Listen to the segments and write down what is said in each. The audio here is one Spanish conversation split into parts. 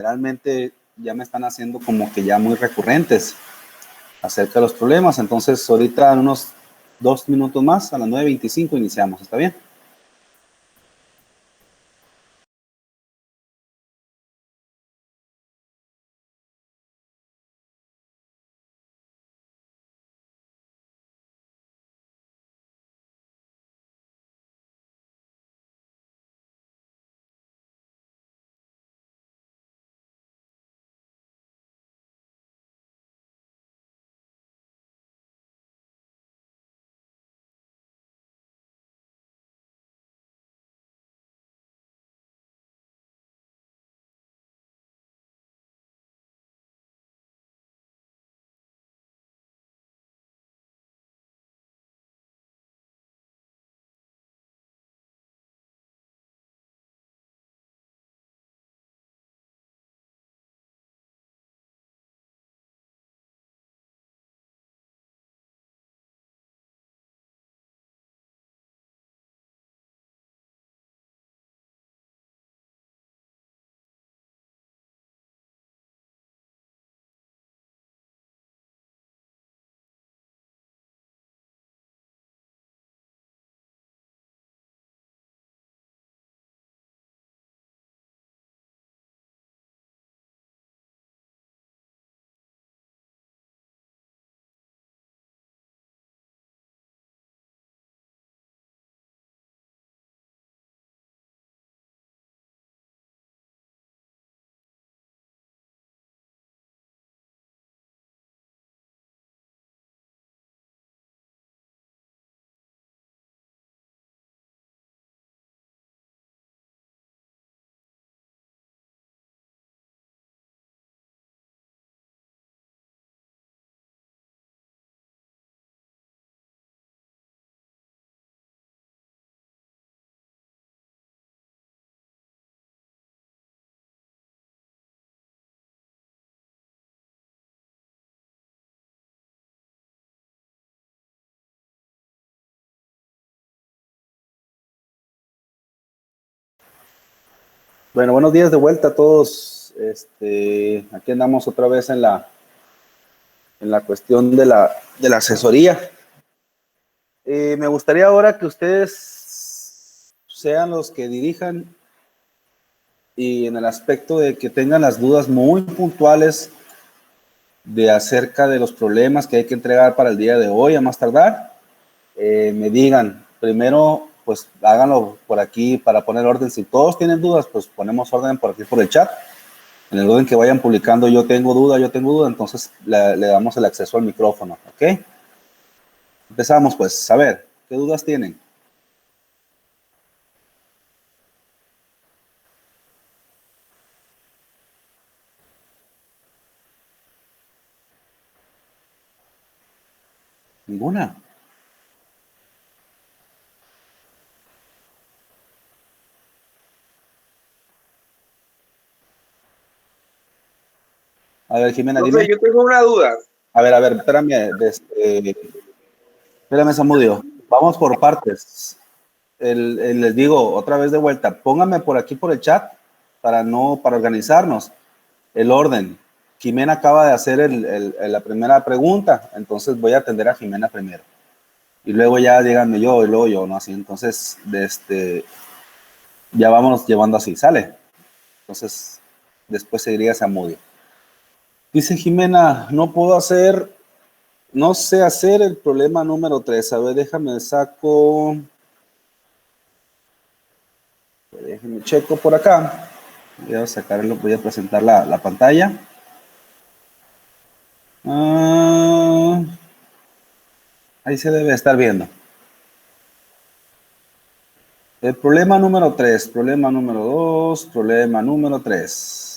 realmente ya me están haciendo como que ya muy recurrentes acerca de los problemas. Entonces, ahorita en unos 2 minutos más, a las 9:25 iniciamos. ¿Está bien? Bueno, buenos días de vuelta a todos. Aquí andamos otra vez en la cuestión de la asesoría. Me gustaría ahora que ustedes sean los que dirijan y en el aspecto de que tengan las dudas muy puntuales de acerca de los problemas que hay que entregar para el día de hoy, a más tardar, me digan. Primero, pues háganlo por aquí para poner orden. Si todos tienen dudas, pues ponemos orden por aquí por el chat. En el orden que vayan publicando, yo tengo duda, entonces le damos el acceso al micrófono, ¿ok? Empezamos pues, a ver, ¿qué dudas tienen? Ninguna. A ver, Jimena, dime. Yo tengo una duda. A ver, espérame, espérame, Samudio. Vamos por partes. Les digo otra vez de vuelta, pónganme por aquí por el chat para organizarnos el orden. Jimena acaba de hacer la primera pregunta, entonces voy a atender a Jimena primero. Y luego ya díganme yo, y luego yo, ¿no? Así, entonces, ya vamos llevando así, ¿sale? Entonces, después seguiría Samudio. Dice Jimena, no sé hacer el problema número 3. A ver, déjame checo por acá. Voy a presentar la pantalla. Ahí se debe estar viendo. El problema número 3, problema número 2, problema número 3.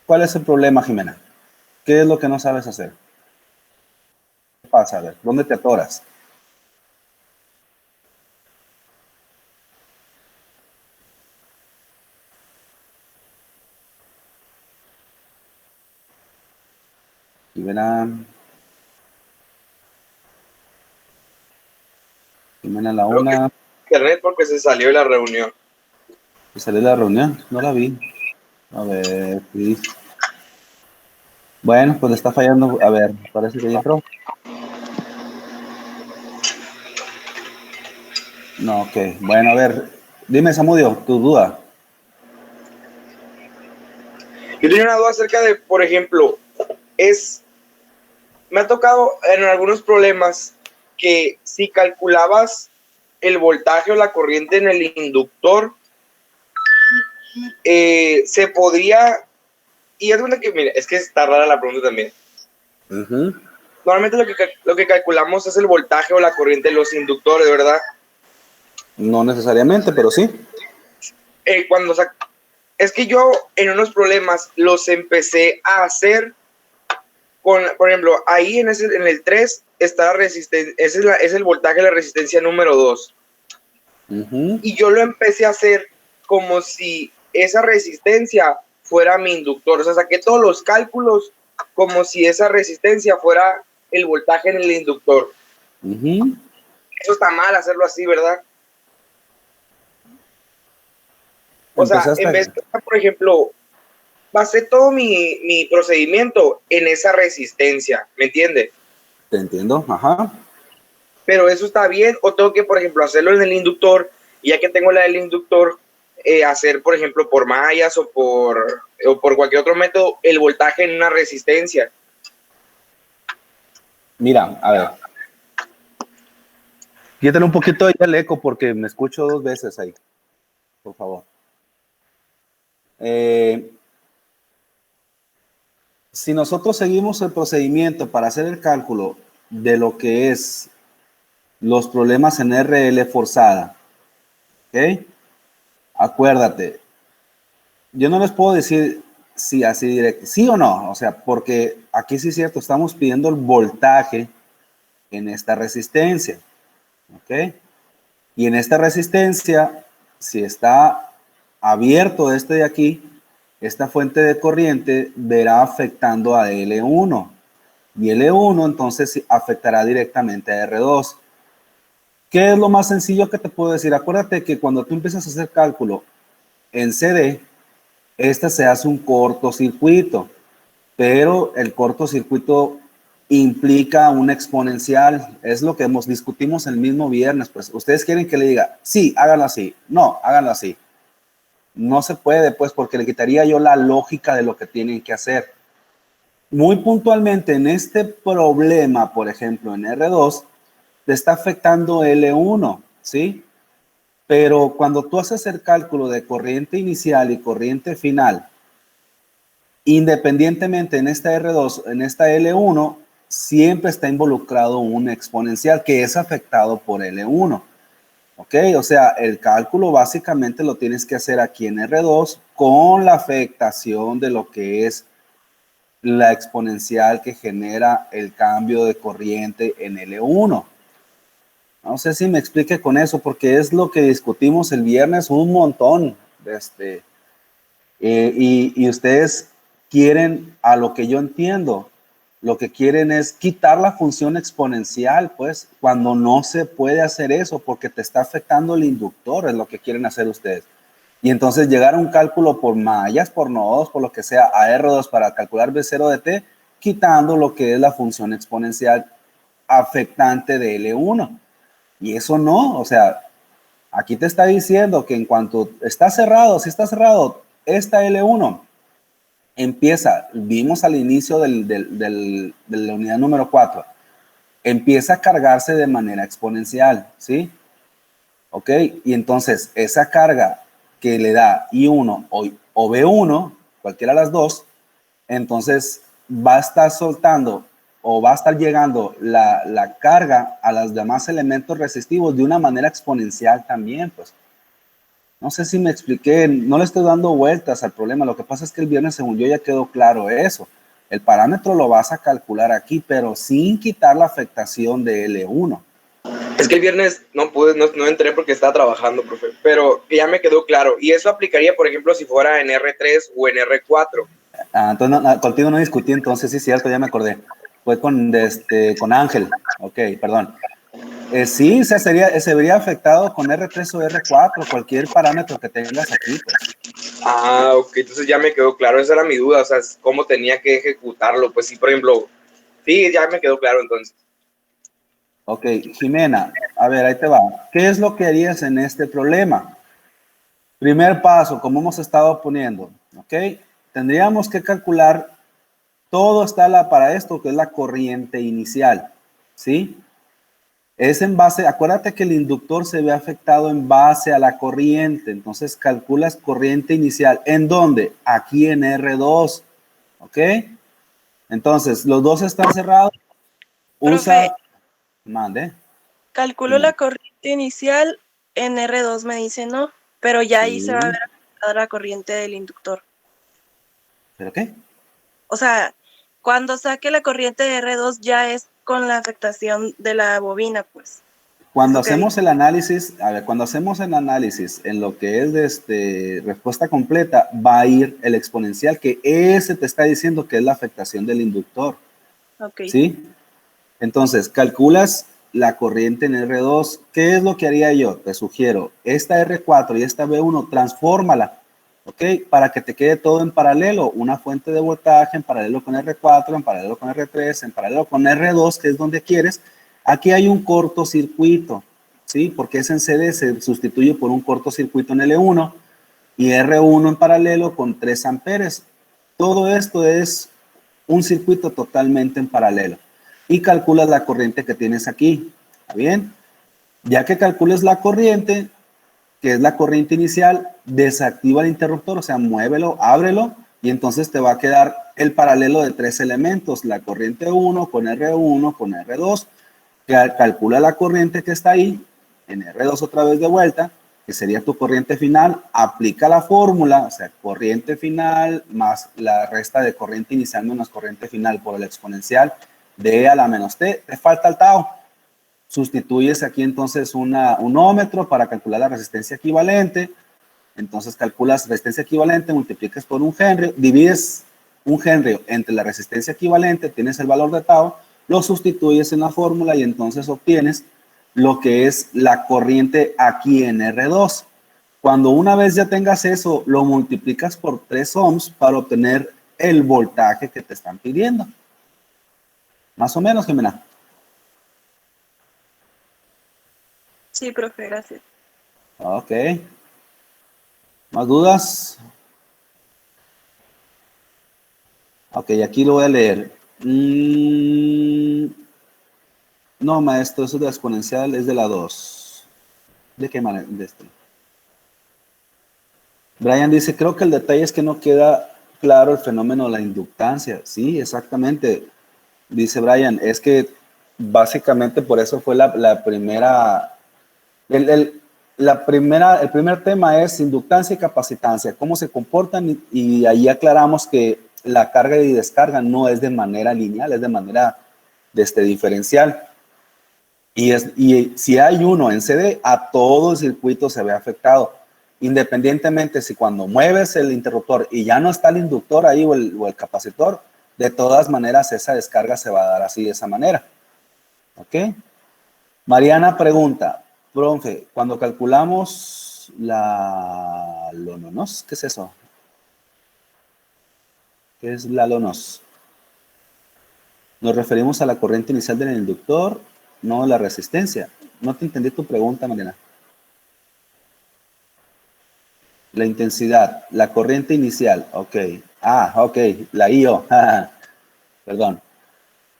¿Cuál es el problema, Jimena? ¿Qué es lo que no sabes hacer? ¿Qué pasa? A ver, ¿dónde te atoras? Jimena la una. Internet porque se salió de la reunión. ¿Se salió de la reunión? No la vi. A ver, sí. Bueno, pues le está fallando. A ver, parece que ya entró. No, ok. Bueno, a ver, dime, Samudio, tu duda. Yo tenía una duda acerca de, por ejemplo, me ha tocado en algunos problemas que si calculabas el voltaje o la corriente en el inductor, se podría, y es una que, mira, es que está rara la pregunta también. Normalmente lo que calculamos es el voltaje o la corriente de los inductores, ¿verdad? No necesariamente, pero sí. Es que yo en unos problemas los empecé a hacer por ejemplo, ahí en el 3 está la resistencia, es el voltaje de la resistencia número 2. Y yo lo empecé a hacer como si esa resistencia fuera mi inductor. O sea, saqué todos los cálculos como si esa resistencia fuera el voltaje en el inductor. Eso está mal hacerlo así, ¿verdad? O sea, en vez de, por ejemplo, basé todo mi procedimiento en esa resistencia, ¿me entiendes? Te entiendo, ajá. Pero eso está bien, o tengo que, por ejemplo, hacerlo en el inductor, y ya que tengo la del inductor, hacer, por ejemplo, por mallas o por cualquier otro método, el voltaje en una resistencia. Mira, a ver. Quítale un poquito ahí el eco porque me escucho 2 veces ahí. Por favor. Si nosotros seguimos el procedimiento para hacer el cálculo de lo que es los problemas en RL forzada, ¿ok? Acuérdate, yo no les puedo decir si así directo, sí o no, o sea, porque aquí sí es cierto, estamos pidiendo el voltaje en esta resistencia, ¿ok? Y en esta resistencia, si está abierto este de aquí, esta fuente de corriente verá afectando a L1 y L1 entonces afectará directamente a R2. ¿Qué es lo más sencillo que te puedo decir? Acuérdate que cuando tú empiezas a hacer cálculo en CD, se hace un cortocircuito, pero el cortocircuito implica un exponencial. Es lo que discutimos el mismo viernes. Pues ustedes quieren que le diga, sí, háganlo así. No, háganlo así. No se puede, pues, porque le quitaría yo la lógica de lo que tienen que hacer. Muy puntualmente en este problema, por ejemplo, en R2, te está afectando L1, ¿sí? Pero cuando tú haces el cálculo de corriente inicial y corriente final, independientemente en esta R2, en esta L1, siempre está involucrado un exponencial que es afectado por L1. ¿Ok? O sea, el cálculo básicamente lo tienes que hacer aquí en R2 con la afectación de lo que es la exponencial que genera el cambio de corriente en L1. No sé si me explique con eso, porque es lo que discutimos el viernes un montón. Y ustedes quieren, a lo que yo entiendo, lo que quieren es quitar la función exponencial, pues, cuando no se puede hacer eso, porque te está afectando el inductor, es lo que quieren hacer ustedes. Y entonces llegar a un cálculo por mallas, por nodos, por lo que sea, a R2 para calcular B0 de T, quitando lo que es la función exponencial afectante de L1. Y eso no, o sea, aquí te está diciendo que en cuanto está cerrado, si está cerrado, esta L1 empieza, vimos al inicio de la unidad número 4, empieza a cargarse de manera exponencial, ¿sí? ¿Ok? Y entonces esa carga que le da I1 o B1, cualquiera de las dos, entonces va a estar soltando o va a estar llegando la carga a los demás elementos resistivos de una manera exponencial también, pues. No sé si me expliqué, no le estoy dando vueltas al problema. Lo que pasa es que el viernes, según yo, ya quedó claro eso. El parámetro lo vas a calcular aquí, pero sin quitar la afectación de L1. Es que el viernes no entré porque estaba trabajando, profe, pero ya me quedó claro. Y eso aplicaría, por ejemplo, si fuera en R3 o en R4. Entonces, contigo no discutí, entonces sí, cierto, ya me acordé. Fue con Ángel. Ok, perdón. Sí, se vería afectado con R3 o R4, cualquier parámetro que tengas aquí, pues. Ah, ok, entonces ya me quedó claro, esa era mi duda, o sea, cómo tenía que ejecutarlo, pues sí, por ejemplo, sí, ya me quedó claro entonces. Ok, Jimena, a ver, ahí te va. ¿Qué es lo que harías en este problema? Primer paso, como hemos estado poniendo, ok, tendríamos que calcular, todo está para esto, que es la corriente inicial, ¿sí? Es en base, acuérdate que el inductor se ve afectado en base a la corriente, entonces calculas corriente inicial. ¿En dónde? Aquí en R2, ¿ok? Entonces, los dos están cerrados, Profe, usa, mande, calculo dime, la corriente inicial en R2, me dice, ¿no? Pero ya ahí se va a ver sí, afectada la corriente del inductor. ¿pero qué? O sea, cuando saque la corriente de R2 ya es con la afectación de la bobina, pues. Cuando Eso que hacemos el análisis, a ver, cuando hacemos el análisis en lo que es de respuesta completa, va a ir el exponencial, que ese te está diciendo que es la afectación del inductor, ok. ¿sí? Entonces, calculas la corriente en R2. ¿Qué es lo que haría yo? Te sugiero, esta R4 y esta B1, transfórmala, ¿ok? Para que te quede todo en paralelo, una fuente de voltaje en paralelo con R4, en paralelo con R3, en paralelo con R2, que es donde quieres. Aquí hay un cortocircuito, ¿sí? Porque ese en CD se sustituye por un cortocircuito en L1 y R1 en paralelo con 3 amperes. Todo esto es un circuito totalmente en paralelo. Y calculas la corriente que tienes aquí. ¿Está bien? Ya que calcules la corriente, que es la corriente inicial, desactiva el interruptor, o sea, muévelo, ábrelo, y entonces te va a quedar el paralelo de 3 elementos, la corriente 1 con R1 con R2, que calcula la corriente que está ahí, en R2 otra vez de vuelta, que sería tu corriente final, aplica la fórmula, o sea, corriente final más la resta de corriente inicial menos corriente final por el exponencial de E a la menos T, te falta el tau. Sustituyes aquí entonces un ohmmetro para calcular la resistencia equivalente, entonces calculas resistencia equivalente, multiplicas por un henry, divides un henry entre la resistencia equivalente, tienes el valor de tau, lo sustituyes en la fórmula y entonces obtienes lo que es la corriente aquí en R2. Cuando una vez ya tengas eso, lo multiplicas por 3 ohms para obtener el voltaje que te están pidiendo. Más o menos, Jimena. Sí, profe, gracias. Ok. ¿Más dudas? Ok, aquí lo voy a leer. No, maestro, eso de la exponencial es de la 2. ¿De qué manera? De este. Brian dice, creo que el detalle es que no queda claro el fenómeno de la inductancia. Sí, exactamente. Dice Brian, es que básicamente por eso fue la primera, el primer tema es inductancia y capacitancia, cómo se comportan y ahí aclaramos que la carga y descarga no es de manera lineal, es de manera diferencial. Y si hay uno en CD, a todo el circuito se ve afectado. Independientemente si cuando mueves el interruptor y ya no está el inductor ahí o el capacitor, de todas maneras esa descarga se va a dar así de esa manera. ¿Ok? Mariana pregunta, profe, cuando calculamos la Lononos, ¿qué es eso? ¿Qué es la Lonos? Nos referimos a la corriente inicial del inductor, no la resistencia. No te entendí tu pregunta, Mariana. La intensidad, la corriente inicial, ok. Ok, la IO, perdón.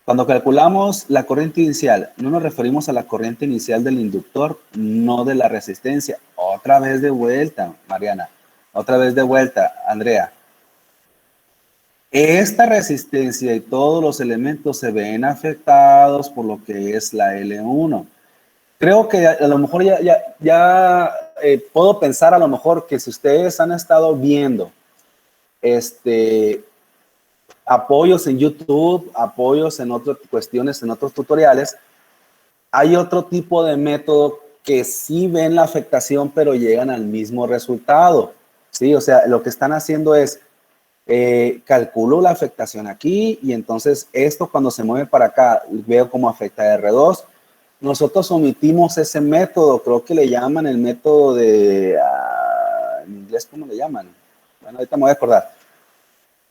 Cuando calculamos la corriente inicial, no nos referimos a la corriente inicial del inductor, no de la resistencia. Otra vez de vuelta, Mariana. Otra vez de vuelta, Andrea. Esta resistencia y todos los elementos se ven afectados por lo que es la L1. Creo que a lo mejor ya puedo pensar a lo mejor que si ustedes han estado viendo apoyos en YouTube, apoyos en otras cuestiones, en otros tutoriales, hay otro tipo de método que sí ven la afectación, pero llegan al mismo resultado. Sí, o sea, lo que están haciendo es, calculo la afectación aquí y entonces esto cuando se mueve para acá, veo cómo afecta a R2. Nosotros omitimos ese método, creo que le llaman el método de, en inglés, ¿cómo le llaman? bueno, ahorita me voy a acordar,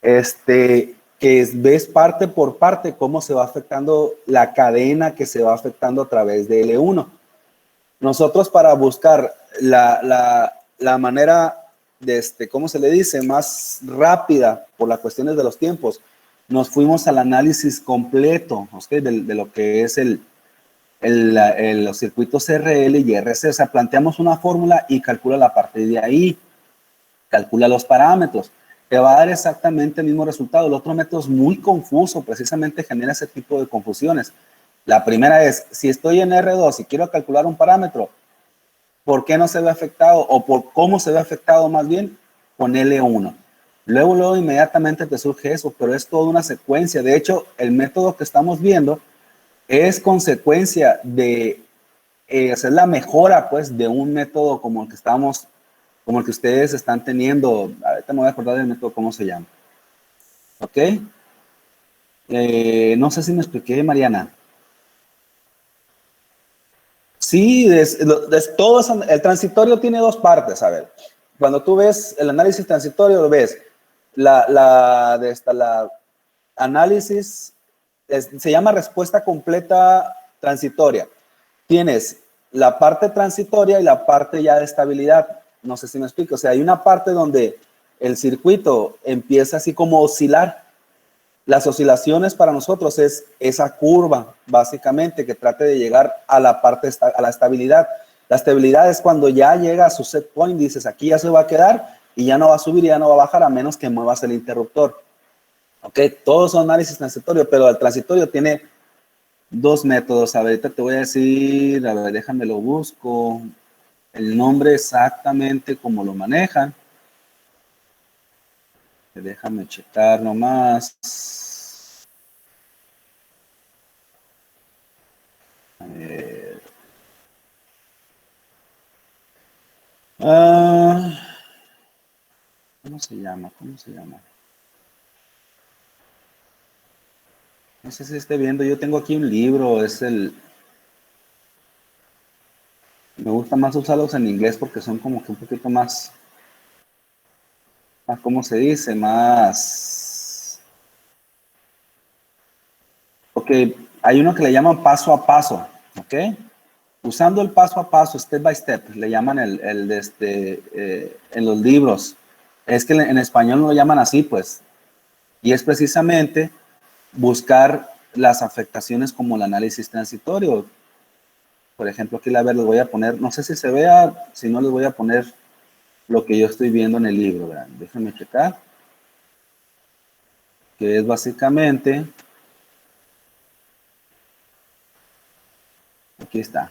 que ves parte por parte cómo se va afectando la cadena que se va afectando a través de L1. Nosotros para buscar la manera ¿cómo se le dice? Más rápida por las cuestiones de los tiempos, nos fuimos al análisis completo, ¿okay? de lo que es los circuitos CRL y RC. O sea, planteamos una fórmula y calcula a partir de ahí, calcula los parámetros. Te va a dar exactamente el mismo resultado. El otro método es muy confuso, precisamente genera ese tipo de confusiones. La primera es, si estoy en R2 y quiero calcular un parámetro, ¿por qué no se ve afectado? O por cómo se ve afectado más bien con L1. Luego inmediatamente te surge eso, pero es toda una secuencia. De hecho, el método que estamos viendo es consecuencia de hacer la mejora, pues, de un método como el que como el que ustedes están teniendo. Ahorita me voy a acordar del método, ¿cómo se llama? ¿Ok? No sé si me expliqué, Mariana. Sí, el transitorio tiene dos partes, a ver. Cuando tú ves el análisis transitorio, lo ves. La análisis se llama respuesta completa transitoria. Tienes la parte transitoria y la parte ya de estabilidad. No sé si me explico. O sea, hay una parte donde el circuito empieza así como a oscilar. Las oscilaciones para nosotros es esa curva, básicamente, que trate de llegar a la parte, a la estabilidad. La estabilidad es cuando ya llega a su set point, dices, aquí ya se va a quedar y ya no va a subir y ya no va a bajar a menos que muevas el interruptor. Ok, todos son análisis transitorios, pero el transitorio tiene dos métodos. A ver, ahorita te voy a decir, a ver, déjame lo busco, el nombre exactamente cómo lo manejan. Déjame checar nomás. A ver. ¿Cómo se llama? ¿Cómo se llama? No sé si esté viendo. Yo tengo aquí un libro. Me gusta más usarlos en inglés porque son como que un poquito más, ¿cómo se dice? Más. Ok, hay uno que le llaman paso a paso, ¿ok? Usando el paso a paso, step by step, le llaman en los libros. Es que en español no lo llaman así, pues. Y es precisamente buscar las afectaciones como el análisis transitorio. Por ejemplo, aquí les voy a poner, no sé si se vea, si no les voy a poner lo que yo estoy viendo en el libro, ¿verdad? Déjenme checar. Que es básicamente, aquí está.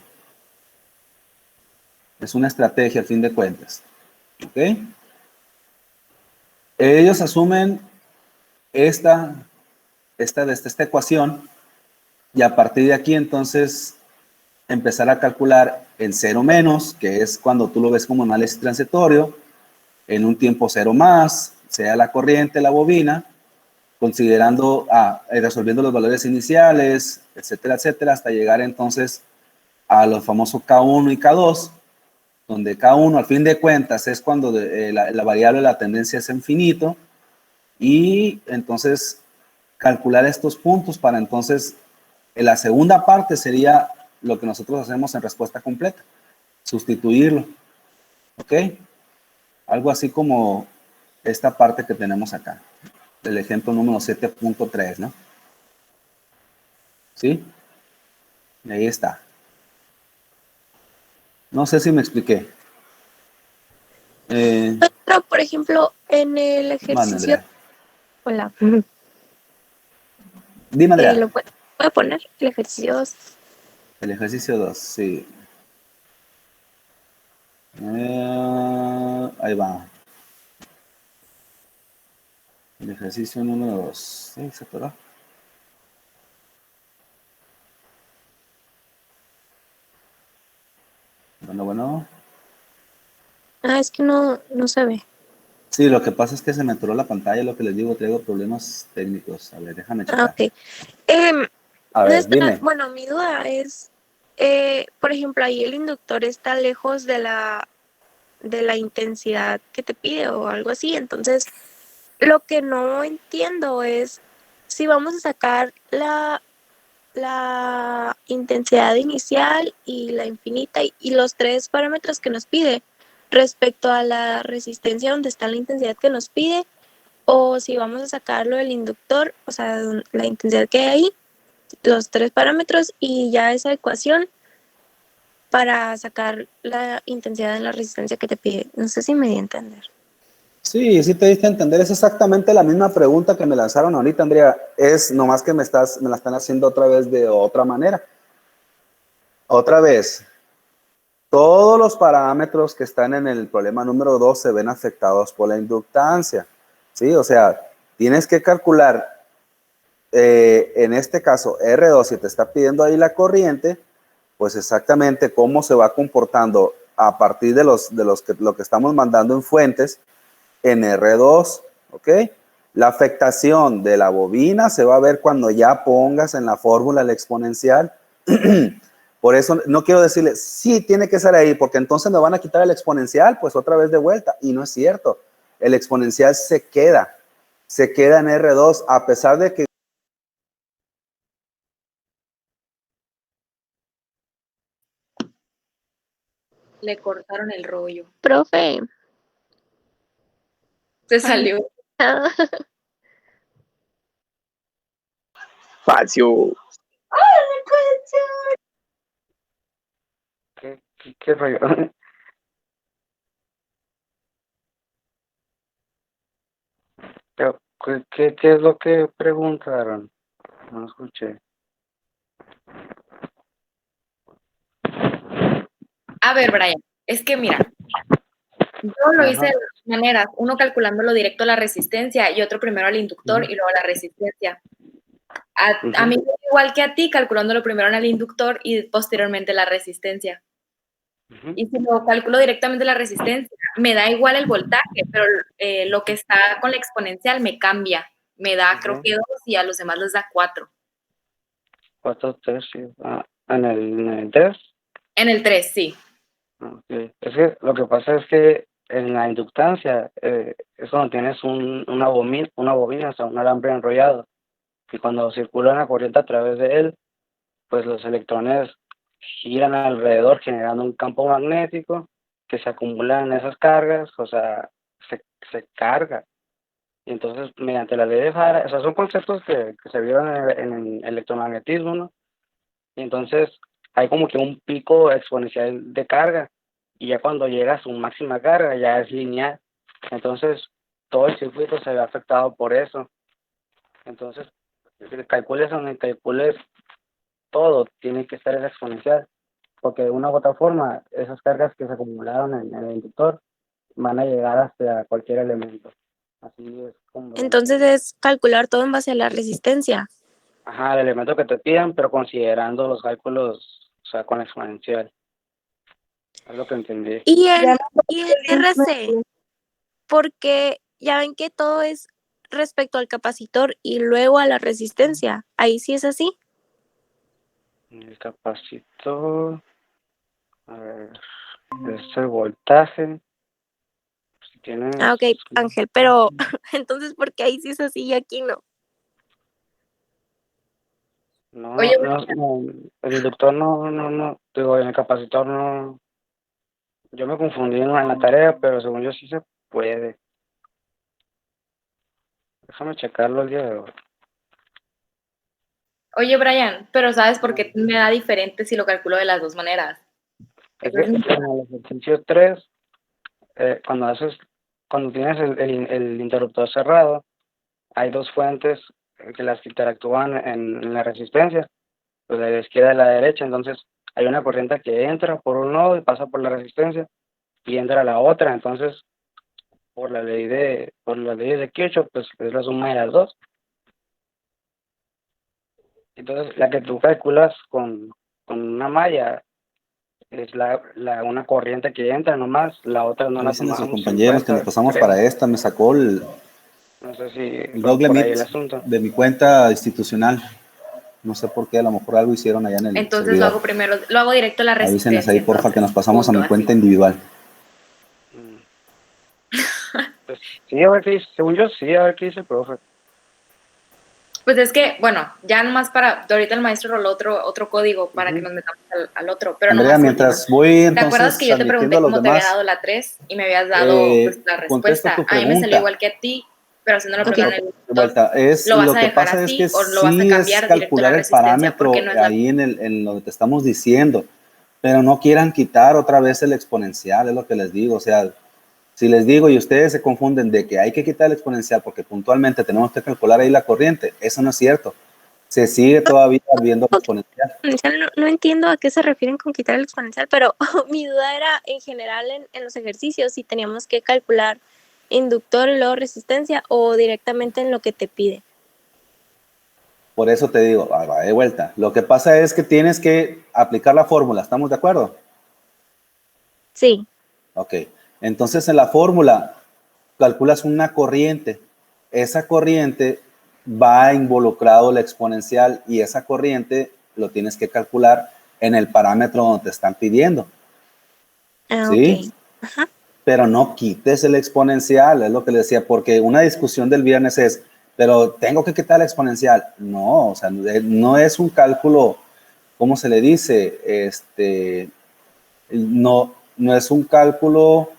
Es una estrategia a fin de cuentas. ¿Ok? Ellos asumen esta ecuación y a partir de aquí entonces empezar a calcular el cero menos, que es cuando tú lo ves como análisis transitorio, en un tiempo cero más, sea la corriente, la bobina, considerando, resolviendo los valores iniciales, etcétera, etcétera, hasta llegar entonces a los famosos K1 y K2, donde K1 al fin de cuentas es cuando la variable de la tendencia es infinito, y entonces calcular estos puntos para entonces, en la segunda parte sería lo que nosotros hacemos en respuesta completa, sustituirlo, ¿ok? Algo así como esta parte que tenemos acá, el ejemplo número 7.3, ¿no? ¿Sí? Y ahí está. No sé si me expliqué. Pero, por ejemplo, en el ejercicio... Andrea. Hola. Dime, Andrea. ¿Lo puedo poner? El ejercicio 2. El ejercicio 2, sí. Ahí va. El ejercicio número 2. Sí, se atoró. Bueno. Es que no se ve. Sí, lo que pasa es que se me atoró la pantalla, lo que les digo, traigo problemas técnicos. A ver, déjame checar. Ok. A ver, dime. Bueno, mi duda es, por ejemplo, ahí el inductor está lejos de la intensidad que te pide o algo así. Entonces, lo que no entiendo es si vamos a sacar la intensidad inicial y la infinita y los 3 parámetros que nos pide respecto a la resistencia donde está la intensidad que nos pide, o si vamos a sacarlo del inductor, o sea, la intensidad que hay ahí, los 3 parámetros y ya esa ecuación para sacar la intensidad en la resistencia que te pide. No sé si me di a entender. Sí, sí te diste a entender. Es exactamente la misma pregunta que me lanzaron ahorita, Andrea. Es nomás que me la están haciendo otra vez de otra manera. Otra vez, todos los parámetros que están en el problema número 2 se ven afectados por la inductancia. ¿Sí? O sea, tienes que calcular, en este caso, R2, si te está pidiendo ahí la corriente, pues exactamente cómo se va comportando a partir de lo que estamos mandando en fuentes en R2, ¿ok? La afectación de la bobina se va a ver cuando ya pongas en la fórmula el exponencial. Por eso no quiero decirle, sí, tiene que ser ahí, porque entonces me van a quitar el exponencial, pues otra vez de vuelta. Y no es cierto. El exponencial se queda en R2, a pesar de que Le cortaron el rollo. Profe. Se salió. Facio. ¿Qué rollo? Pero, ¿qué es lo que preguntaron? No escuché. A ver, Brian, es que mira, yo lo hice de dos maneras, uno calculándolo directo a la resistencia y otro primero al inductor y luego a la resistencia. A mí, igual que a ti, calculándolo primero en el inductor y posteriormente la resistencia. Y si lo calculo directamente la resistencia, me da igual el voltaje, pero lo que está con la exponencial me cambia. Me da, creo que 2 y a los demás les da 4. 4 tercios. ¿En el 3? En el 3, sí. Okay. Es que lo que pasa es que en la inductancia es cuando tienes una bobina, o sea, un alambre enrollado, y cuando circula una corriente a través de él, pues los electrones giran alrededor generando un campo magnético que se acumula en esas cargas, o sea, se carga. Y entonces, mediante la ley de Faraday, o sea, son conceptos que se vieron en el electromagnetismo, ¿no? Y entonces hay como que un pico exponencial de carga, y ya cuando llega a su máxima carga ya es lineal. Entonces, todo el circuito se ve afectado por eso. Entonces, calcules donde calcules, todo tiene que ser exponencial, porque de una u otra forma, esas cargas que se acumularon en el inductor van a llegar hasta cualquier elemento. Así es como... Entonces es calcular todo en base a la resistencia. Ajá, el elemento que te pidan, pero considerando los cálculos, o sea, con exponencial. Es lo que entendí. Y en RC, porque ya ven que todo es respecto al capacitor y luego a la resistencia. Ahí sí es así. El capacitor, a ver, es el voltaje. Si tienes... Ah, ok, Ángel, pero entonces, ¿por qué ahí sí es así y aquí no? No, Oye, el inductor no, digo, en el capacitor no. Yo me confundí en la tarea, pero según yo sí se puede. Déjame checarlo el día de hoy. Oye, Brian, pero ¿sabes por qué me da diferente si lo calculo de las dos maneras? Es que en el ejercicio 3, cuando tienes el interruptor cerrado, hay dos fuentes que las que interactúan en la resistencia, pues de la izquierda y la derecha. Entonces hay una corriente que entra por un nodo y pasa por la resistencia y entra a la otra. Entonces, por la ley de Kirchhoff, pues es la suma de las dos. Entonces, la que tú calculas con una malla es una corriente que entra nomás, la otra no la dicen a sus tomamos en compañeros que cuenta, nos pasamos creo. para esta, me sacó el No sé si Google por ahí Meet el asunto. de mi cuenta institucional. No sé por qué, a lo mejor algo hicieron allá en el Entonces lo hago primero, lo hago directo a la resistencia. Avísenos ahí, porfa, entonces, que nos pasamos a mi punto, cuenta así. individual. Sí, a ver qué dice. Según yo, sí, a ver qué dice el profe. Pues es que, bueno, ya nomás para, ahorita el maestro roló otro código para que nos metamos al otro, pero Andrea, nomás mientras voy ¿te acuerdas que entonces yo te admitiendo pregunté a los cómo te había demás, dado la 3 y me habías dado pues la contesto respuesta? tu A mí me salió pregunta. igual que a ti, pero haciéndolo Ok. primero en Ok, el de inductor. vuelta. ¿Lo vas Lo a que dejar pasa es que así o lo vas a sí es cambiar directo a la calcular el resistencia? Porque parámetro no es la... ahí en lo que te estamos diciendo, pero no quieran quitar otra vez el exponencial, es lo que les digo. O sea, si les digo y ustedes se confunden de que hay que quitar el exponencial porque puntualmente tenemos que calcular ahí la corriente, eso no es cierto. Se sigue todavía viendo el exponencial. Exponencial, no entiendo a qué se refieren con quitar el exponencial, pero mi duda era en general en los ejercicios si teníamos que calcular inductor y luego resistencia o directamente en lo que te pide. Por eso te digo, va de vuelta. Lo que pasa es que tienes que aplicar la fórmula, ¿estamos de acuerdo? Sí. Ok. Entonces en la fórmula calculas una corriente. Esa corriente va involucrado el exponencial y esa corriente lo tienes que calcular en el parámetro donde te están pidiendo. Ah, ¿Sí? ok. Ajá. Pero no quites el exponencial, es lo que le decía, porque una discusión del viernes es, pero tengo que quitar el exponencial. No, o sea, no es un cálculo, ¿cómo se le dice? No es un cálculo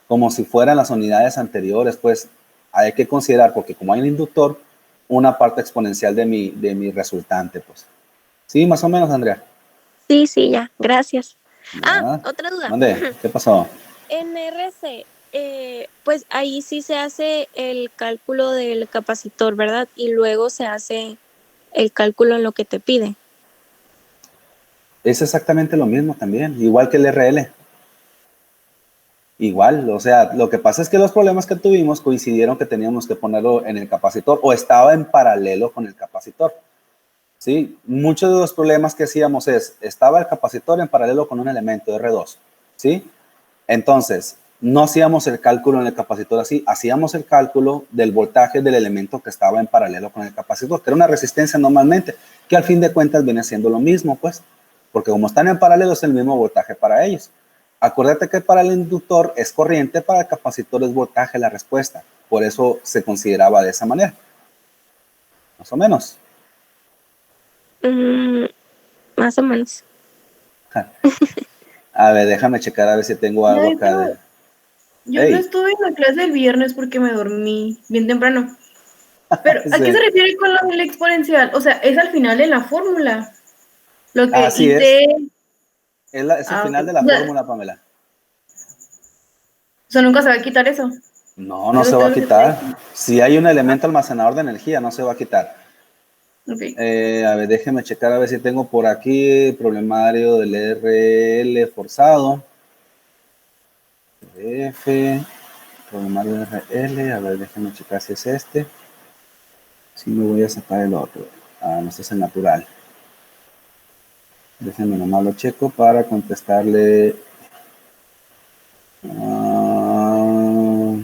como si fueran las unidades anteriores, pues hay que considerar, porque como hay un inductor, una parte exponencial de mi resultante, pues. Sí, más o menos, Andrea. Sí, sí, ya. Gracias. Ah, Ya. otra duda. ¿Dónde? ¿Qué pasó? En RC, pues ahí sí se hace el cálculo del capacitor, ¿verdad? Y luego se hace el cálculo en lo que te pide. Es exactamente lo mismo también, igual que el RL. Igual, o sea, lo que pasa es que los problemas que tuvimos coincidieron que teníamos que ponerlo en el capacitor o estaba en paralelo con el capacitor. ¿Sí? Muchos de los problemas que hacíamos estaba el capacitor en paralelo con un elemento R2. ¿Sí? Entonces, no hacíamos el cálculo en el capacitor así, hacíamos el cálculo del voltaje del elemento que estaba en paralelo con el capacitor, que era una resistencia normalmente, que al fin de cuentas viene siendo lo mismo, pues, porque como están en paralelo es el mismo voltaje para ellos. Acuérdate que para el inductor es corriente, para el capacitor es voltaje la respuesta, por eso se consideraba de esa manera, más o menos. Mm, más o menos. A ver, déjame checar a ver si tengo algo acá de... Yo no Hey, estuve en la clase del viernes porque me dormí bien temprano. Pero, ¿a qué se sí, refiere con lo del exponencial? O sea, es al final de la fórmula. Lo que así es, hice. es el Ok. final de la fórmula, Pamela. O sea, nunca se va a quitar eso. No, no Eso se es va a lo que está quitar. diciendo. Si hay un elemento almacenador de energía, no se va a quitar. Ok. A ver, déjeme checar a ver si tengo por aquí el problemario del RL forzado. F, problemario de RL. A ver, déjeme checar si es este. Si me voy a sacar el otro. Ah, no, este es el natural. Déjenme nomás lo checo para contestarle. Ah,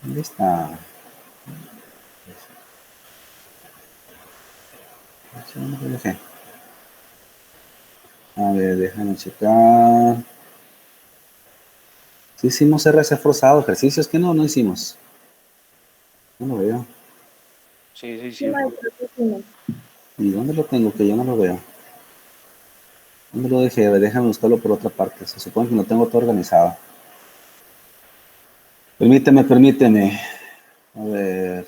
¿dónde está? ¿Dónde lo dejé? A ver, déjame checar. Sí hicimos RC forzado, ejercicios que no hicimos. No lo veo. Sí, sí, Sí, sí. maestro, sí, sí. ¿Y dónde lo tengo? Que yo no lo veo. ¿Dónde lo dejé? A ver, déjame buscarlo por otra parte. Se supone que lo tengo todo organizado. Permíteme. A ver.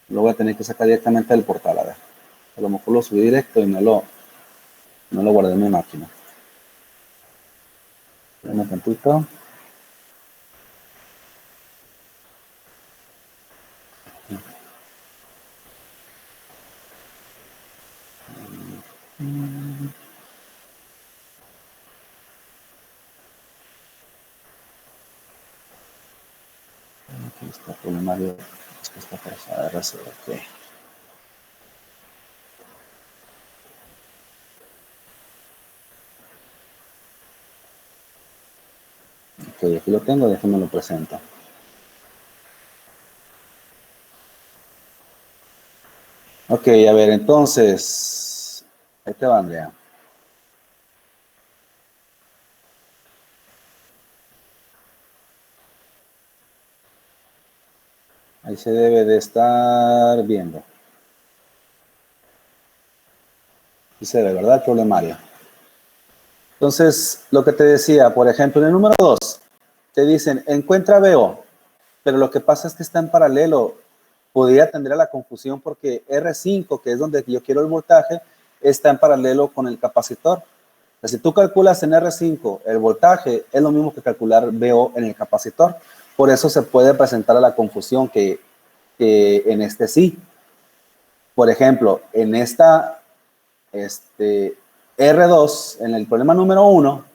Lo voy a tener que sacar directamente del portal. A ver. A lo mejor lo subí directo y no lo guardé en mi máquina. Un tantito. Aquí está el problemario. Respuesta forzada RC. Ok. Ok, aquí lo tengo. Déjenme lo presento. Ok, a ver, entonces. Ahí te va, Andrea. Ahí se debe de estar viendo. Y se ve, ¿verdad? El problemario. Entonces, lo que te decía, por ejemplo, en el número 2, te dicen, encuentra BO, pero lo que pasa es que está en paralelo. Podría tender a la confusión porque R5, que es donde yo quiero el voltaje, está en paralelo con el capacitor. O sea, si tú calculas en R5 el voltaje, es lo mismo que calcular BO en el capacitor. Por eso se puede presentar a la confusión que en este sí. Por ejemplo, en esta R2, en el problema número 1,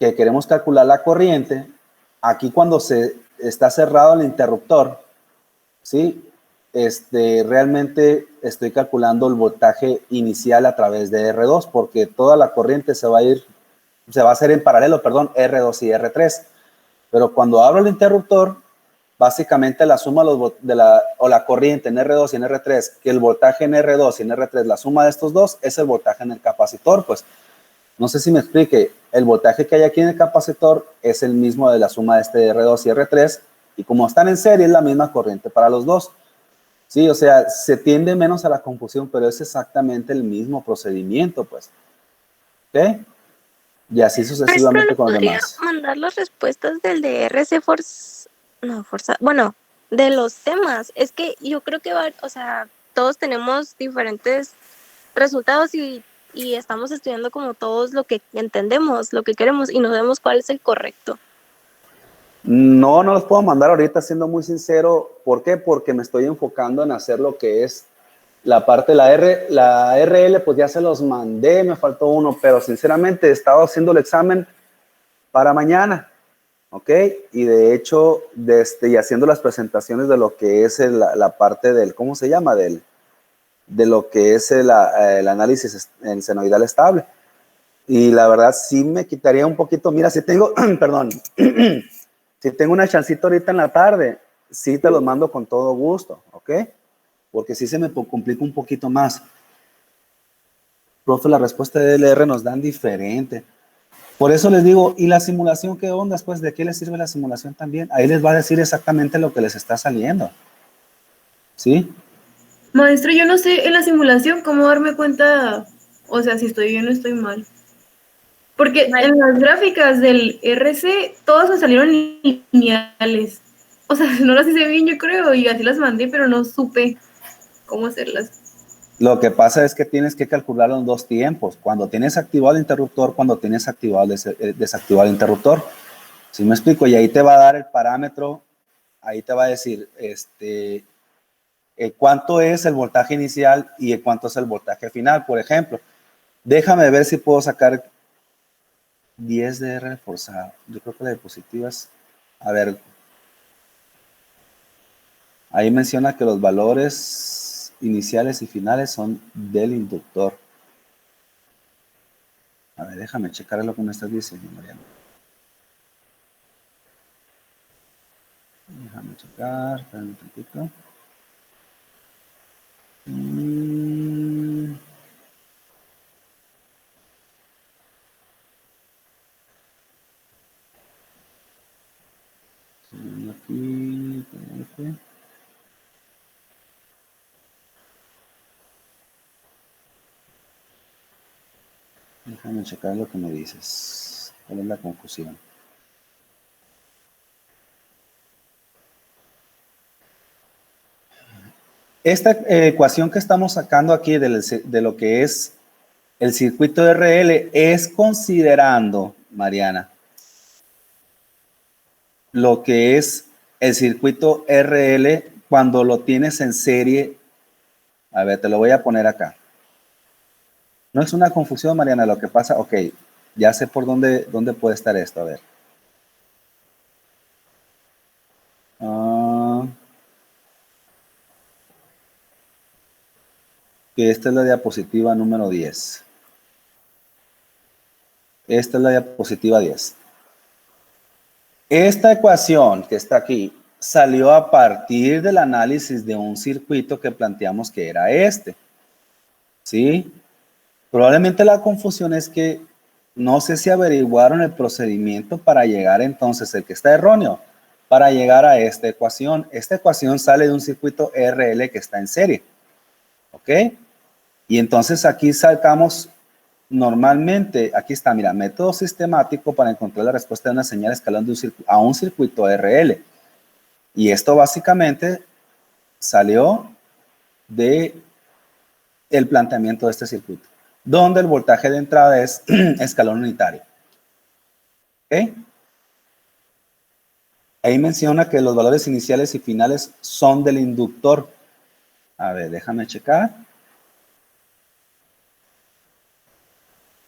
que queremos calcular la corriente, aquí cuando se está cerrado el interruptor, ¿sí? Realmente estoy calculando el voltaje inicial a través de R2, porque toda la corriente se va a hacer en paralelo, perdón, R2 y R3. Pero cuando abro el interruptor, básicamente la suma o la corriente en R2 y en R3, que el voltaje en R2 y en R3, la suma de estos dos es el voltaje en el capacitor. Pues no sé si me explique, el voltaje que hay aquí en el capacitor es el mismo de la suma de este R2 y R3, y como están en serie es la misma corriente para los dos. Sí, o sea, se tiende menos a la confusión, pero es exactamente el mismo procedimiento, pues. ¿Ok? Y así sucesivamente Maestro, con ¿le los podría demás. mandar las respuestas del de RC Force? No, Forza. Bueno, de los temas. Es que yo creo que, o sea, todos tenemos diferentes resultados y estamos estudiando como todos lo que entendemos, lo que queremos y no sabemos cuál es el correcto. No los puedo mandar ahorita, siendo muy sincero. ¿Por qué? Porque me estoy enfocando en hacer lo que es la parte de la RL, pues ya se los mandé, me faltó uno, pero sinceramente he estado haciendo el examen para mañana, ¿ok? Y de hecho, y haciendo las presentaciones de lo que es la parte del, ¿cómo se llama? De lo que es el análisis en senoidal estable. Y la verdad sí me quitaría un poquito, mira, si tengo, perdón, si tengo una chancita ahorita en la tarde, sí te los mando con todo gusto, ¿ok? Porque sí se me complica un poquito más. Profe, la respuesta de LR nos dan diferente. Por eso les digo, ¿y la simulación qué onda? Pues, ¿de qué les sirve la simulación también? Ahí les va a decir exactamente lo que les está saliendo. ¿Sí? Maestro, yo no sé en la simulación cómo darme cuenta, o sea, si estoy bien o estoy mal. Porque en las gráficas del RC, todas me salieron lineales. O sea, no las hice bien, yo creo, y así las mandé, pero no supe cómo hacerlas. Lo que pasa es que tienes que calcularlo en dos tiempos. Cuando tienes activado el interruptor, cuando tienes desactivado el interruptor. ¿Sí me explico? Y ahí te va a dar el parámetro, ahí te va a decir cuánto es el voltaje inicial y cuánto es el voltaje final. Por ejemplo, déjame ver si puedo sacar 10 de R reforzado. Yo creo que la diapositiva es, a ver, ahí menciona que los valores iniciales y finales son del inductor. A ver, déjame checar lo que me estás diciendo, Mariano. Déjame checar, espérame un tantito. Aquí, PDF. Déjame checar lo que me dices. ¿Cuál es la confusión? Esta ecuación que estamos sacando aquí de lo que es el circuito de RL es considerando, Mariana, lo que es el circuito RL cuando lo tienes en serie. A ver, te lo voy a poner acá. No es una confusión, Mariana, lo que pasa, ok, ya sé por dónde puede estar esto, a ver. Que esta es la diapositiva número 10. Esta es la diapositiva 10. Esta ecuación que está aquí salió a partir del análisis de un circuito que planteamos que era este. ¿Sí? Probablemente la confusión es que no sé si averiguaron el procedimiento para llegar entonces, el que está erróneo, para llegar a esta ecuación. Esta ecuación sale de un circuito RL que está en serie. ¿Ok? Y entonces aquí sacamos normalmente, aquí está, mira, método sistemático para encontrar la respuesta de una señal escalando a un circuito RL. Y esto básicamente salió de el planteamiento de este circuito, donde el voltaje de entrada es escalón unitario. ¿Ok? Ahí menciona que los valores iniciales y finales son del inductor. A ver, déjame checar.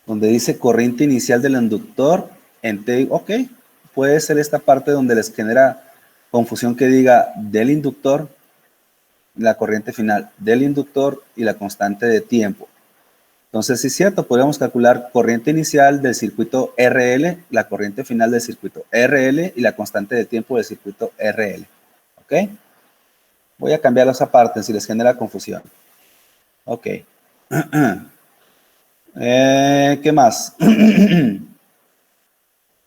Donde dice corriente inicial del inductor en T, ok, puede ser esta parte donde les genera confusión que diga del inductor, la corriente final del inductor y la constante de tiempo. Entonces, sí es cierto, podríamos calcular corriente inicial del circuito RL, la corriente final del circuito RL y la constante de tiempo del circuito RL. ¿Ok? Voy a cambiar esa parte si les genera confusión. Ok. ¿Qué más?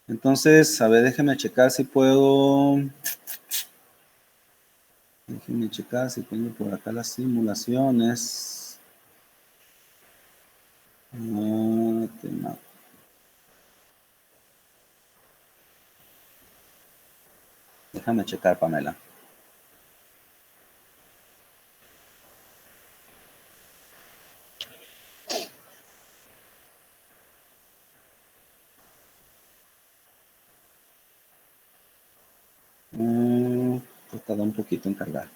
Entonces, a ver, déjenme checar si puedo. Déjenme checar si tengo por acá las simulaciones. Tema. Déjame checar, Pamela. Tarda un poquito en cargar.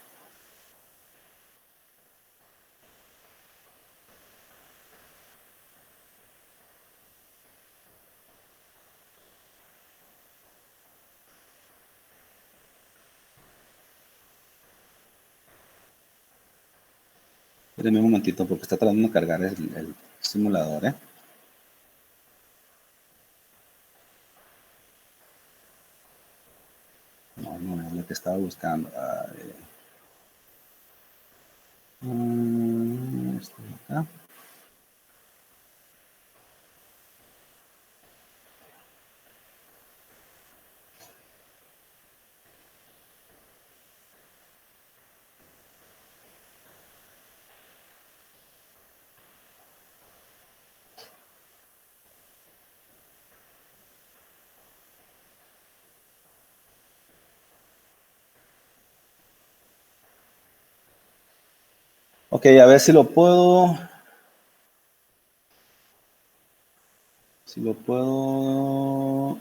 Espérenme un momentito porque está tratando de cargar el simulador, ¿eh? No es lo que estaba buscando. Esto de acá. Ok, a ver si lo puedo. Si lo puedo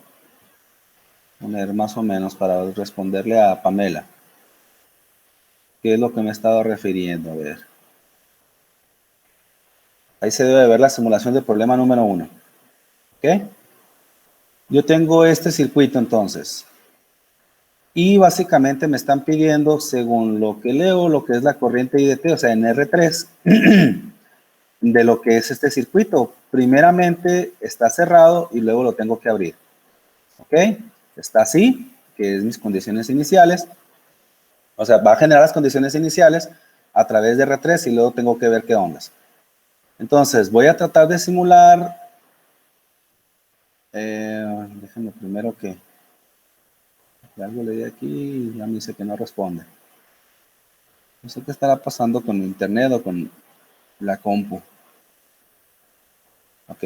poner más o menos para responderle a Pamela. ¿Qué es lo que me estaba refiriendo? A ver. Ahí se debe ver la simulación del problema número 1. ¿Ok? Yo tengo este circuito entonces. Y básicamente me están pidiendo, según lo que leo, lo que es la corriente IDT, o sea, en R3, de lo que es este circuito. Primeramente está cerrado y luego lo tengo que abrir. ¿Ok? Está así, que es mis condiciones iniciales. O sea, va a generar las condiciones iniciales a través de R3 y luego tengo que ver qué ondas. Entonces, voy a tratar de simular. Déjenme primero que algo le di aquí y ya me dice que no responde. No sé qué estará pasando con internet o con la compu. Ok.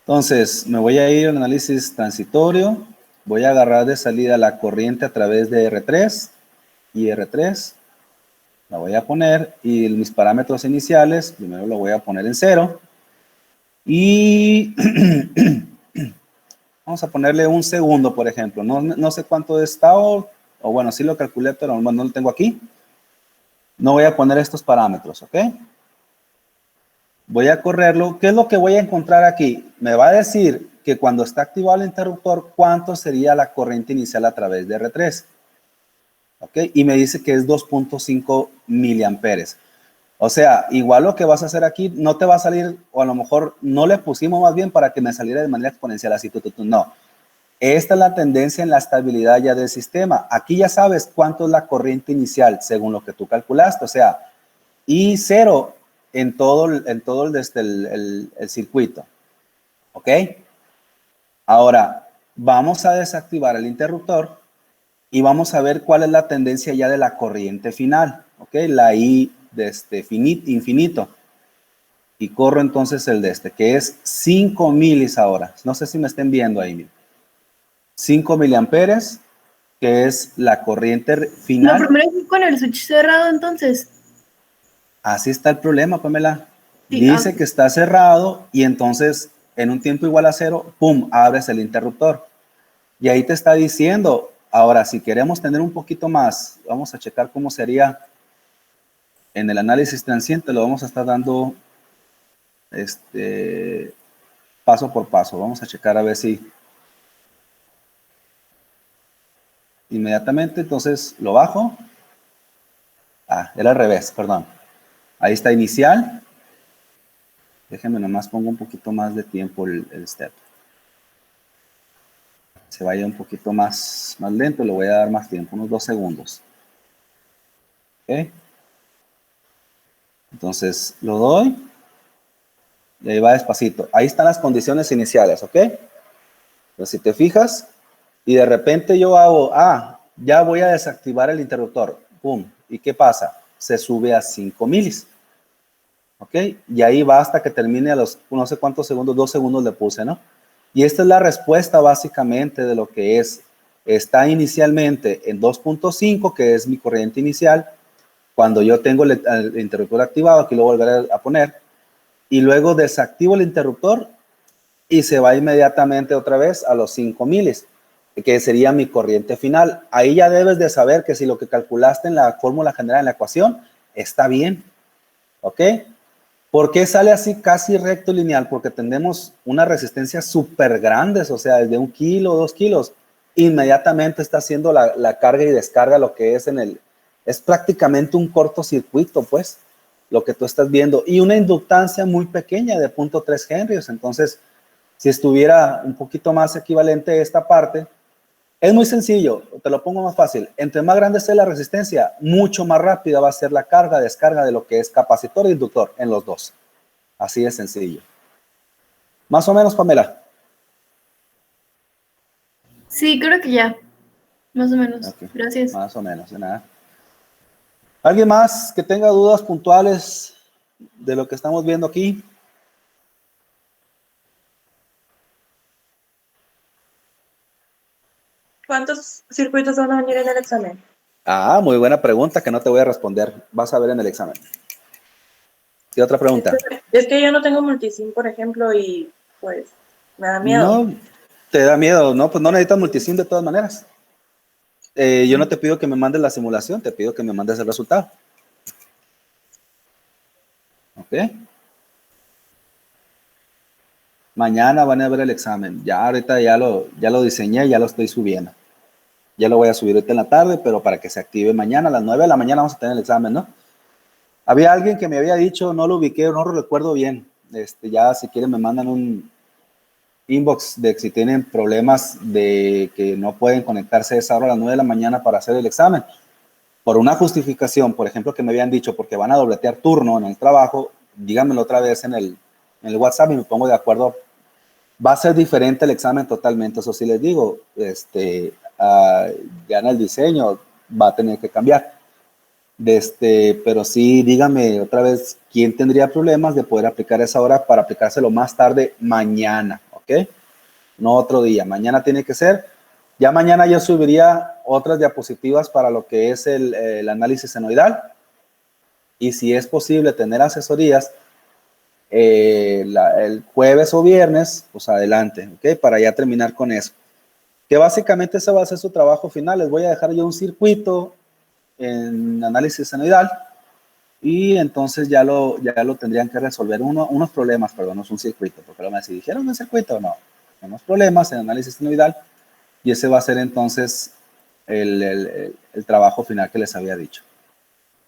Entonces, me voy a ir al análisis transitorio. Voy a agarrar de salida la corriente a través de R3 y R3. La voy a poner y mis parámetros iniciales, primero lo voy a poner en 0. Y vamos a ponerle 1 segundo, por ejemplo. No sé cuánto está o bueno, sí lo calculé, pero no lo tengo aquí. No voy a poner estos parámetros, ¿ok? Voy a correrlo. ¿Qué es lo que voy a encontrar aquí? Me va a decir que cuando está activado el interruptor, ¿cuánto sería la corriente inicial a través de R3? ¿Ok? Y me dice que es 2.5 miliamperes. O sea, igual lo que vas a hacer aquí no te va a salir, o a lo mejor no le pusimos más bien para que me saliera de manera exponencial así, no. Esta es la tendencia en la estabilidad ya del sistema. Aquí ya sabes cuánto es la corriente inicial según lo que tú calculaste. O sea, I0 en todo el circuito. ¿Ok? Ahora, vamos a desactivar el interruptor y vamos a ver cuál es la tendencia ya de la corriente final, ¿ok? La I de infinito. Y corro entonces el de que es 5 milis ahora. No sé si me estén viendo ahí. 5 miliamperes, que es la corriente final. Lo primero es con el switch cerrado, entonces. Así está el problema, Pamela. Sí, Dice que está cerrado y entonces en un tiempo igual a 0, ¡pum!, abres el interruptor. Y ahí te está diciendo, ahora si queremos tener un poquito más, vamos a checar cómo sería en el análisis transiente, lo vamos a estar dando paso por paso. Vamos a checar a ver si inmediatamente, entonces lo bajo. Era al revés, perdón. Ahí está inicial. Déjenme nomás pongo un poquito más de tiempo el step. Se vaya un poquito más lento, le voy a dar más tiempo, unos 2 segundos. ¿Ok? Entonces lo doy. Y ahí va despacito. Ahí están las condiciones iniciales, ¿ok? Entonces si te fijas, y de repente yo hago, ya voy a desactivar el interruptor. ¡Pum! ¿Y qué pasa? Se sube a 5 milis. ¿Ok? Y ahí va hasta que termine a los no sé cuántos segundos, 2 segundos le puse, ¿no? Y esta es la respuesta básicamente de lo que es. Está inicialmente en 2.5, que es mi corriente inicial. Cuando yo tengo el interruptor activado, aquí lo volveré a poner. Y luego desactivo el interruptor y se va inmediatamente otra vez a los 5 milis, que sería mi corriente final. Ahí ya debes de saber que si lo que calculaste en la fórmula general, en la ecuación, está bien. ¿Ok? ¿Por qué sale así casi recto y lineal? Porque tenemos una resistencia súper grande, o sea, desde 1 kilo, 2 kilos, inmediatamente está haciendo la carga y descarga lo que es es prácticamente un cortocircuito, pues, lo que tú estás viendo, y una inductancia muy pequeña de 0.3 henrios. Entonces, si estuviera un poquito más equivalente esta parte, es muy sencillo, te lo pongo más fácil. Entre más grande sea la resistencia, mucho más rápida va a ser la carga, descarga de lo que es capacitor e inductor en los dos. Así de sencillo. Más o menos, Pamela. Sí, creo que ya. Más o menos. Okay. Gracias. Más o menos, de nada. ¿Alguien más que tenga dudas puntuales de lo que estamos viendo aquí? ¿Cuántos circuitos van a venir en el examen? Muy buena pregunta que no te voy a responder. Vas a ver en el examen. ¿Qué otra pregunta? Es que yo no tengo multisim, por ejemplo, y pues me da miedo. No, te da miedo, ¿no? Pues no necesitas multisim de todas maneras. Yo no te pido que me mandes la simulación, te pido que me mandes el resultado. ¿Ok? Mañana van a ver el examen. Ya ahorita ya lo diseñé, ya lo estoy subiendo. Ya lo voy a subir ahorita en la tarde, pero para que se active mañana a las 9 de la mañana vamos a tener el examen, ¿no? Había alguien que me había dicho, no lo ubiqué, no lo recuerdo bien. Ya si quieren me mandan un inbox de si tienen problemas de que no pueden conectarse a esa hora a las 9 de la mañana para hacer el examen. Por una justificación, por ejemplo, que me habían dicho porque van a dobletear turno en el trabajo, díganmelo otra vez en el WhatsApp y me pongo de acuerdo. Va a ser diferente el examen totalmente, eso sí les digo. Gana el diseño, va a tener que cambiar. Pero sí, dígame otra vez, ¿quién tendría problemas de poder aplicar esa hora para aplicárselo más tarde mañana? ¿Ok? No otro día, mañana tiene que ser. Ya mañana yo subiría otras diapositivas para lo que es el análisis senoidal. Y si es posible tener asesorías el jueves o viernes, pues adelante, ¿ok? Para ya terminar con eso. Que básicamente ese va a ser su trabajo final. Les voy a dejar yo un circuito en análisis senoidal y entonces ya lo tendrían que resolver unos problemas, perdón, no es un circuito, porque lo me dijeron un circuito, no, unos problemas en análisis senoidal y ese va a ser entonces el trabajo final que les había dicho.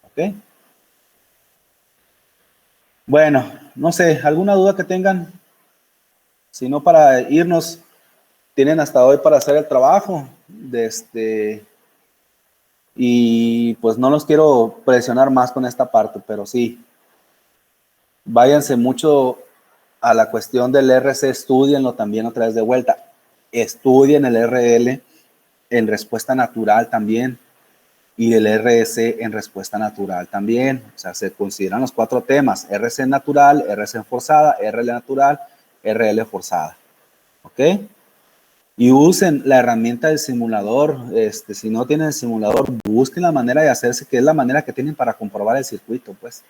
¿Ok? Bueno, no sé, ¿alguna duda que tengan? Si no, para irnos, tienen hasta hoy para hacer el trabajo y pues no los quiero presionar más con esta parte, pero sí, váyanse mucho a la cuestión del RC, estudienlo también otra vez de vuelta, estudien el RL, en respuesta natural también, y el RC en respuesta natural también. O sea, se consideran los 4 temas: RC natural, RC forzada, RL natural, RL forzada. ¿Ok? Y usen la herramienta del simulador. Si no tienen el simulador, busquen la manera de hacerse, que es la manera que tienen para comprobar el circuito, pues,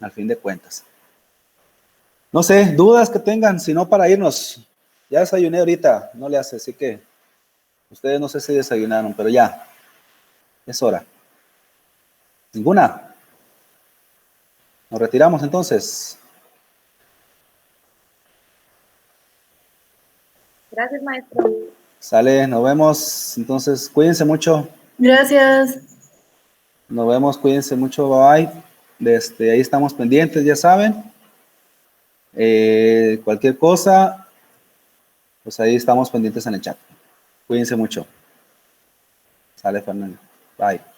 al fin de cuentas. No sé, dudas que tengan, si no, para irnos. Ya desayuné ahorita, no le hace, así que ustedes no sé si desayunaron, pero ya, es hora. ¿Ninguna? Nos retiramos entonces. Gracias, maestro. Sale, nos vemos. Entonces, cuídense mucho. Gracias. Nos vemos, cuídense mucho, bye bye. Ahí estamos pendientes, ya saben. Cualquier cosa, pues ahí estamos pendientes en el chat. Cuídense mucho. Sale, Fernando. Bye.